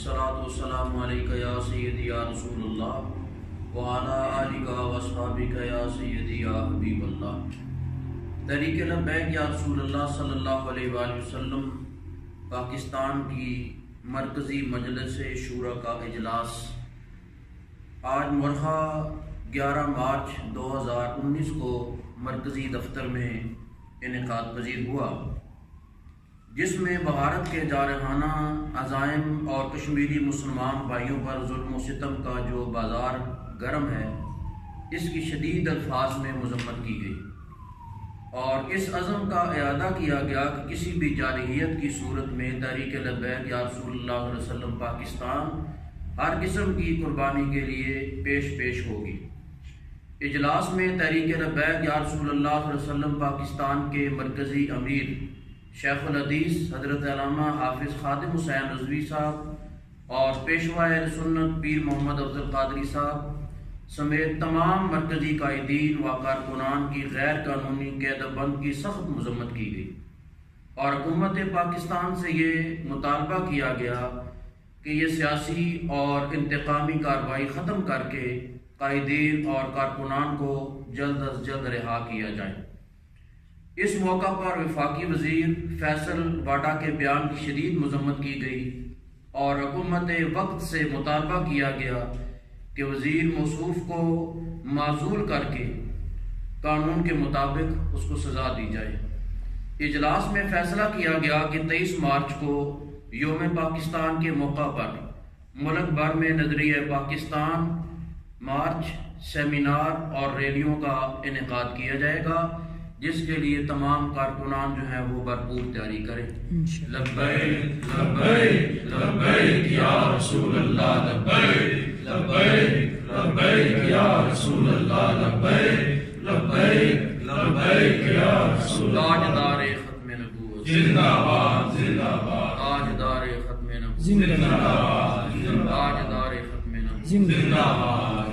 الصلاۃ والسلام علیک یا سیدی یا رسول اللہ وعلی آلک و اصحابک یا سیدی یا حبیب اللہ۔ تحریک لبیک یا رسول اللہ صلی اللہ علیہ وآلہ وسلم پاکستان کی مرکزی مجلس شورا کا اجلاس آج مرخہ 11 مارچ 2019 کو مرکزی دفتر میں انعقاد پذیر ہوا، جس میں بھارت کے جارحانہ عزائم اور کشمیری مسلمان بھائیوں پر ظلم و ستم کا جو بازار گرم ہے، اس کی شدید الفاظ میں مذمت کی گئی اور اس عزم کا اعادہ کیا گیا کہ کسی بھی جارحیت کی صورت میں تحریک لبیک یا رسول اللہ علیہ وسلم پاکستان ہر قسم کی قربانی کے لیے پیش ہوگی۔ اجلاس میں تحریک لبیک یا رسول اللہ صلی اللہ علیہ وسلم پاکستان کے مرکزی امیر شیخ الحدیث حضرت علامہ حافظ خادم حسین رضوی صاحب اور پیشوا اہل سنت پیر محمد افضل قادری صاحب سمیت تمام مرکزی قائدین و کارکنان کی غیر قانونی قید بند کی سخت مذمت کی گئی اور حکومت پاکستان سے یہ مطالبہ کیا گیا کہ یہ سیاسی اور انتقامی کارروائی ختم کر کے قائدین اور کارکنان کو جلد از جلد رہا کیا جائے۔ اس موقع پر وفاقی وزیر فیصل واڈا کے بیان کی شدید مذمت کی گئی اور حکومت وقت سے مطالبہ کیا گیا کہ وزیر موصوف کو معزول کر کے قانون کے مطابق اس کو سزا دی جائے۔ اجلاس میں فیصلہ کیا گیا کہ 23 مارچ کو یوم پاکستان کے موقع پر ملک بھر میں نظریہ پاکستان مارچ، سیمینار اور ریلیوں کا انعقاد کیا جائے گا، جس کے لیے تمام کارکنان جو ہیں وہ بھرپور تیاری کریں۔ لبیک لبیک لبیک یا رسول اللہ، لبیک لبیک لبیک یا رسول اللہ، لبیک لبیک لبیک یا رسول اللہ۔ تاجدار ختم نبوت زندہ باد زندہ باد، تاجدار ختم نبوت زندہ باد تاجدار ختم نبوت زندہ باد۔